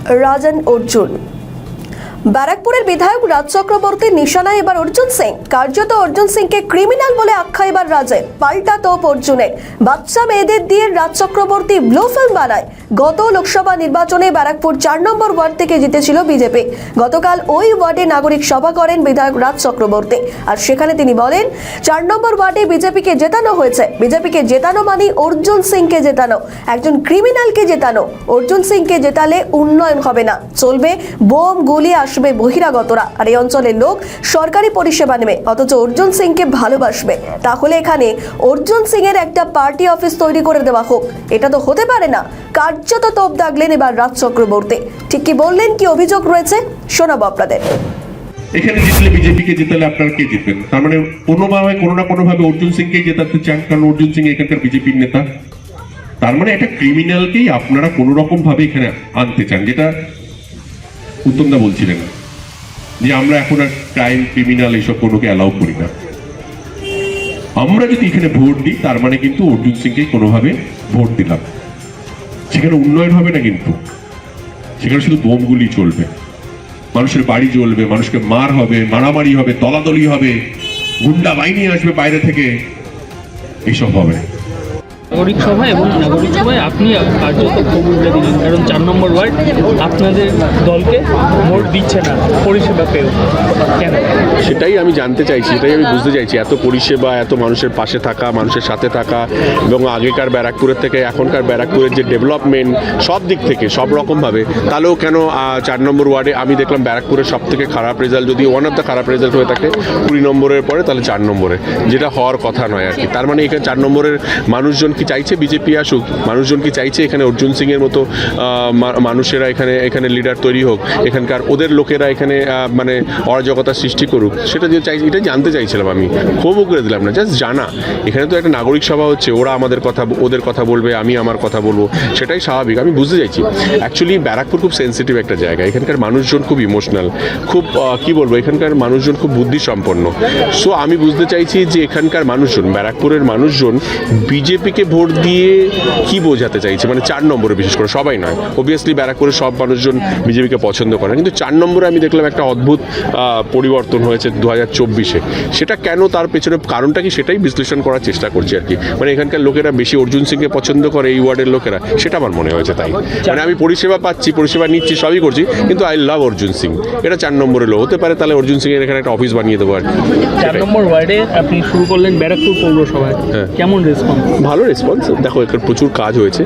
রাজন অর্জুন। ব্যারাকপুরের বিধায়ক রাজ চক্রবর্তীর নিশানায় এবার অর্জুন সিং। কার্যত অর্জুন সিংকে ক্রিমিনাল বলে আখ্যা এবার রাজের। পাল্টা তোপ অর্জুনের। বাচ্চা মেয়েদের দিয়ে রাজ চক্রবর্তী ব্লু ফিল্ম বানায়। গত লোকসভা নির্বাচনে ব্যারাকপুর 4 নম্বর ওয়ার্ড থেকে জিতেছিল বিজেপি। গতকাল ওই ওয়ার্ডে নাগরিক সভা করেন বিধায়ক রাজ চক্রবর্তী। আর সেখানে তিনি বলেন, 4 নম্বর ওয়ার্ডে বিজেপিকে জেতানো হয়েছে। বিজেপিকে জেতানো মানে অর্জুন সিংকে জেতানো, একজন ক্রিমিনালকে জেতানো। অর্জুন সিংকে জেতালে উন্নয়ন হবে না, চলবে বোম গুলি, আসবে বহিরাগতরা, আর এই অঞ্চলের লোক সরকারি পরিষেবা নেবে, অথচ অর্জুন সিংকে ভালোবাসবে। তাহলে এখানে অর্জুন সিং এর একটা পার্টি অফিস তৈরি করে দেওয়া হোক। এটা তো হতে পারে না। কার্যত তোপ দাগলেন এবার রাজ চক্রবর্তী। ঠিক কি বললেন, কি অভিযোগ রয়েছে শোনাবো আপনাদের। এখানে জিতলে বিজেপিকে জেতালে আপনারা কে জিতবেন? তার মানে কোনোভাবে কোনো না কোনোভাবে অর্জুন সিংকেই জেতাতে চান, কারণ অর্জুন সিং এখানকার বিজেপির নেতা। তার মানে একটা ক্রিমিনালকেই আপনারা কোনো রকম ভাবে এখানে আনতে চান, যেটা উত্তমদা বলছিলেন যে আমরা এখন আর ক্রাইম, ক্রিমিনাল এইসব কোনোকে অ্যালাউ করি না। আমরা যদি এখানে ভোট দিই তার মানে কিন্তু অর্জুন সিংকে কোনোভাবে ভোট দিলাম। সেখানে উন্নয়ন হবে না, কিন্তু সেখানে শুধু বোমগুলি চলবে, মানুষের বাড়ি জ্বলবে, মানুষকে মার হবে, মারামারি হবে, দলাদলি হবে, গুন্ডা বাহিনী আসবে বাইরে থেকে, এইসব হবে। নাগরিক সভা এবং নাগরিক সভায় আপনি কার্যত কবুলটা দিলেন, কারণ 4 নম্বর ওয়ার্ড আপনাদের দলকে ভোট দিচ্ছে না পরিষেবা পেয়েও। কেন? সেটাই আমি জানতে চাইছি, সেটাই আমি বুঝতে চাইছি। এত পরিষেবা, এত মানুষের পাশে থাকা, মানুষের সাথে থাকা, এবং আগেকার ব্যারাকপুরের থেকে এখনকার ব্যারাকপুরের যে ডেভেলপমেন্ট সব দিক থেকে সব রকমভাবে, তাহলেও কেন 4 নম্বর ওয়ার্ডে আমি দেখলাম ব্যারাকপুরের সব থেকে খারাপ রেজাল্ট, যদি ওয়ান অফ দ্য খারাপ রেজাল্ট হয়ে থাকে 20 নম্বরের পরে, তাহলে 4 নম্বরে, যেটা হওয়ার কথা নয় আর কি। তার মানে এখানে 4 নম্বরের মানুষজন কি চাইছে বিজেপি আসুক? মানুষজন কি চাইছে এখানে অর্জুন সিং এর মতো মানুষেরা এখানে লিডার তৈরি হোক, এখানকার ওদের লোকেরা এখানে মানে অরাজকতা সৃষ্টি করুক? সেটা যে চাইছি, এটা জানতে চাইছিলাম আমি। ক্ষোভও করে দিলাম না, জাস্ট জানা। এখানে তো একটা নাগরিক সভা হচ্ছে, ওরা আমাদের কথা, ওদের কথা বলবে, আমি আমার কথা বলবো, সেটাই স্বাভাবিক। আমি বুঝতে চাইছি অ্যাকচুয়ালি ব্যারাকপুর খুব সেন্সিটিভ একটা জায়গা। এখানকার মানুষজন খুব ইমোশনাল, খুব কি বলবো, এখানকার মানুষজন খুব বুদ্ধিসম্পন্ন। সো আমি বুঝতে চাইছি যে এখানকার মানুষজন, ব্যারাকপুরের মানুষজন বিজেপিকে ভোট দিয়ে কি বোঝাতে চাইছে, মানে 4 নম্বরে বিশেষ করে, সবাই নয়, অবভিয়াসলি ব্যারাকপুরের সব মানুষজন বিজেপিকে পছন্দ করে, কিন্তু 4 নম্বরে আমি দেখলাম একটা অদ্ভুত পরিবর্তন হয়েছে 2024-এ। সেটা কেন, তার পেছনে কারণটা কি, সেটাই বিশ্লেষণ করার চেষ্টা করছি আর কি। মানে এখানকার লোকেরা বেশি অর্জুন সিংকে পছন্দ করে, এই ওয়ার্ডের লোকেরা, সেটা আমার মনে হয়েছে। তাই মানে আমি পরিষেবা পাচ্ছি, পরিষেবা নিচ্ছি, সবই করছি, কিন্তু আই লাভ অর্জুন সিং। এটা 4 নম্বরের লোক হতে পারে, তাহলে অর্জুন সিং এর এখানে একটা অফিস বানিয়ে দেবো আর কি। 4 নম্বর ওয়ার্ডে আপনি শুরু করলেন ব্যারাকপুর পৌরসভায়, কেমন রেসপন্স? ভালো রেসপন্স। দেখো, এখানে প্রচুর কাজ হয়েছে,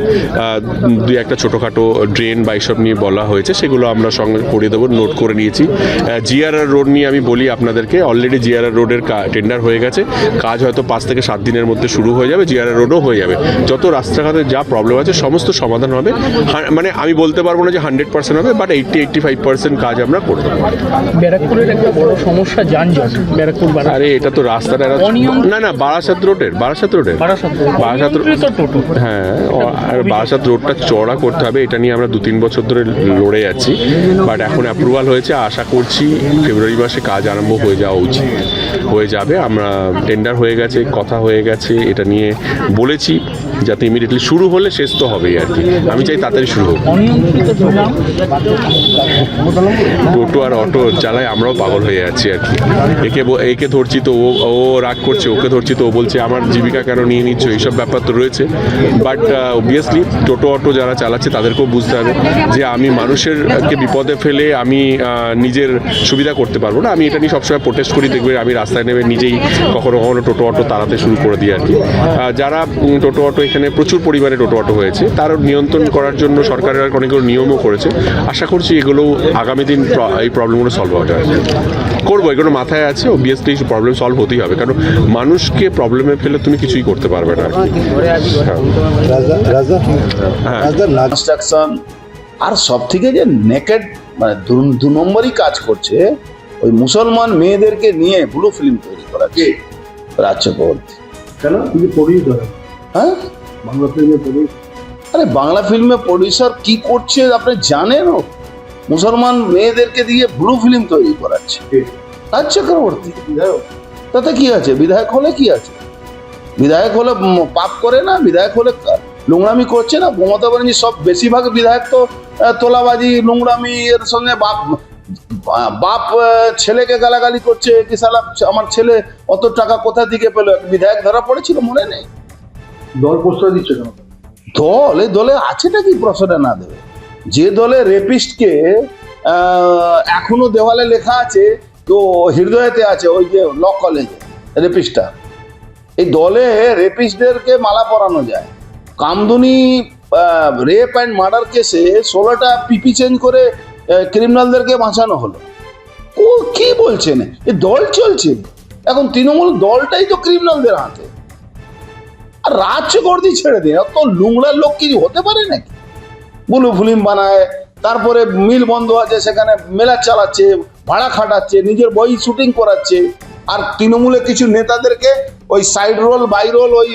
2-1টা ছোটোখাটো ড্রেন বা এইসব নিয়ে বলা হয়েছে, সেগুলো আমরা সঙ্গে করিয়ে দেবো, নোট করে নিয়েছি। জিআরআর রোড নিয়ে আমি বলি আপনাদেরকে, অলরেডি জিআরআর রোডের টেন্ডার হয়ে গেছে, কাজ হয়তো 5 থেকে 7 দিনের মধ্যে শুরু হয়ে যাবে, জিআরআর রোডও হয়ে যাবে। যত রাস্তাঘাটের যা প্রবলেম আছে সমস্ত সমাধান হবে। মানে আমি বলতে পারবো না যে 100% হবে, বাট 80-85% কাজ আমরা করে দেবো। ব্যারাকপুরের একটা বড় সমস্যা যানজট, ব্যারাকপুর। আরে এটা তো রাস্তাটা না বারাসাত রোডের হ্যাঁ, আর বারাসাত রোডটা চড়া করতে হবে, এটা নিয়ে আমরা 2-3 বছর ধরে লড়ে যাচ্ছি, বাট এখন অ্যাপ্রুভাল হয়েছে। আশা করছি ফেব্রুয়ারি মাসে কাজ আরম্ভ হয়ে যাওয়া উচিত, হয়ে যাবে। আমরা টেন্ডার হয়ে গেছে, কথা হয়ে গেছে, এটা নিয়ে বলেছি যাতে ইমিডিয়েটলি শুরু হলে শেষ তো হবেই আর কি। আমি চাই তাড়াতাড়ি শুরু হোক। টোটো আর অটো চালায় আমরাও পাগল হয়ে যাচ্ছি আর কি। একে ধরছি তো ও রাগ করছে, ওকে ধরছি তো ও বলছে আমার জীবিকা কেন নিয়ে নিচ্ছ, এইসব ব্যাপার তো রয়েছে। বাট অবভিয়াসলি টোটো অটো যারা চালাচ্ছে তাদেরকেও বুঝতে হবে যে আমি মানুষেরকে বিপদে ফেলে আমি নিজের সুবিধা করতে পারবো না। আমি এটা নিয়ে সবসময় প্রোটেস্ট করি, দেখবে আমি রাস্তায় নেমে নিজেই কখনো কখনো টোটো অটো তাড়াতে শুরু করে দিই আর কি। যারা টোটো অটো, এখানে প্রচুর পরিমাণে টোটো অটো হয়েছে, তার নিয়ন্ত্রণ করার জন্য সরকারের অনেকগুলো নিয়মও করেছে। আশা করছি এগুলো আগামী দিন এই প্রবলেমগুলো সলভ হবে আর কি। করবো, এগুলো মাথায় আছে। অবভিয়াসলি প্রবলেম সলভ হতেই হবে, কারণ মানুষকে প্রবলেমে ফেলে তুমি কিছুই করতে পারবে না আর কি। কনস্ট্রাকশন আর সব থেকে যে নেকেড, মানে 2 নম্বরই কাজ করছে, ওই মুসলমান মেয়েদেরকে নিয়ে ব্লু ফিল্ম তৈরি করা। কে? রাজ চক্রবর্তী। কেন? তুমি পড়িয়ে ধরো। হ্যাঁ, বাংলা ফিল্মে পড়ি। আরে বাংলা ফিল্মে প্রডিউসার কি করছে আপনি জানেন? মুসলমান মেয়েদেরকে দিয়ে ব্লু ফিল্ম তৈরি করাচ্ছে রাজ চক্রবর্তী। তাতে কি আছে? বিধায়ক হলে কি আছে? বিধায়ক হলে পাপ করে না? বিধায়ক হলে নোংরামি করছে না মমতা ব্যানার্জি। সব বেশিরভাগ বিধায়ক তো তোলাবাজি নোংরামি এর সঙ্গে বাপ ছেলেকে গালাগালি করছে কি সালা আমার ছেলে অত টাকা কোথা থেকে পেলো, বিধায়ক ধরা পড়েছিল মনে নেই। দল প্রশ্রয় দিচ্ছে কেন? এই দলে আছেটা কি প্রশ্রয় না দেবে? যে দলে রেপিস্টকে এখনো দেওয়ালে লেখা আছে, তো হৃদয়তে আছে ওই যে ল কলেজে রেপিস্টটা, এই দলে রেপিস্টদেরকে মালা পরানো যায়। কামদুনি রেপ অ্যান্ড মার্ডার কেসে 16টা পিপি চেঞ্জ করে ক্রিমিনালদেরকে বাঁচানো হলো। ও কি বলছেন? এই দল চলছে এখন, তৃণমূল দলটাই তো ক্রিমিনালদের হাতে। আর রাজ্যগর্দি ছেড়ে দিন, অত লুংড়ার লোক কি হতে পারে নাকি? বুলু ফিল্ম বানায়, তারপরে মিল বন্ধ আছে সেখানে মেলা চালাচ্ছে, ভাড়া খাটাচ্ছে, নিজের বই শুটিং করাচ্ছে। আর তৃণমূলের কিছু নেতাদেরকে ওই সাইড রোল বাই রোল ওই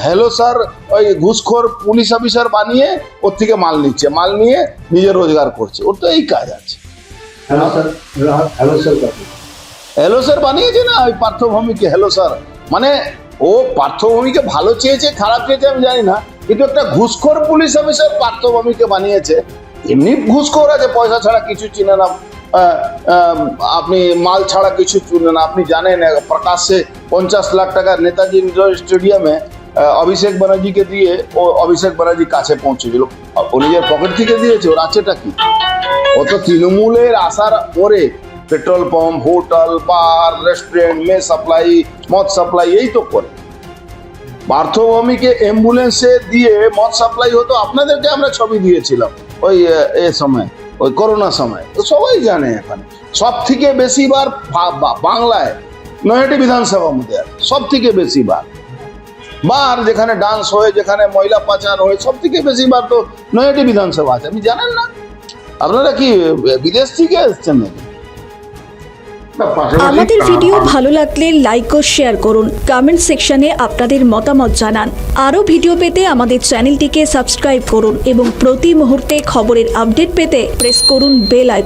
হ্যালো স্যার ওই ঘুষখোর পুলিশ অফিসার বানিয়ে ওর থেকে মাল নিচ্ছে, মাল নিয়ে নিজের রোজগার করছে। ওর তো এই কাজ আছে। হ্যালো স্যার, হ্যালো স্যার কাকে? হ্যালো স্যার বানিয়েছে না ওই পার্থভূমিকে হ্যালো স্যার, মানে ও পার্থভূমিকে ভালো চেয়েছে খারাপ চেয়েছে আমি জানি না, কিন্তু একটা ঘুষখোর পুলিশ অফিসার পার্থভূমিকে বানিয়েছে। এমনি ঘুষখোর আছে, পয়সা ছাড়া কিছু চিনে না, আপনি মাল ছাড়া কিছু চিনে না। আপনি জানেন প্রকাশ্যে 50 লাখ টাকা নেতাজি ইন্ডোর স্টেডিয়ামে অভিষেক ব্যানার্জিকে দিয়ে ও অভিষেক ব্যানার্জির কাছে পৌঁছেছিল, ও নিজের পকেট থেকে দিয়েছে। ওর আছেটা কি? ও তো তৃণমূলের আসার পরে পেট্রোল পাম্প, হোটেল, বার, রেস্টুরেন্ট, মেস সাপ্লাই, মদ সাপ্লাই এই তো করে। পার্থভূমিকে অ্যাম্বুলেন্সে দিয়ে মদ সাপ্লাই হতো, আপনাদেরকে আমরা ছবি দিয়েছিলাম ওই এ সময়, ওই করোনার সময়। তো সবাই জানে এখানে সব থেকে বেশি বার বাংলায় 9টি বিধানসভা মধ্যে সব থেকে বেশি বার যেখানে ডান্স হয়, যেখানে মহিলা পাচার হয়, সব থেকে বেশি বার তো 9টি বিধানসভা আছে। আপনি জানেন না? আপনারা কি বিদেশ থেকে এসছেন নাকি? আমাদের ভিডিও ভালো লাগলে লাইক ও শেয়ার করুন, কমেন্ট সেকশনে আপনাদের মতামত জানান। আরও ভিডিও পেতে আমাদের চ্যানেলটিকে সাবস্ক্রাইব করুন এবং প্রতি মুহূর্তে খবরের আপডেট পেতে প্রেস করুন বেল আইকন।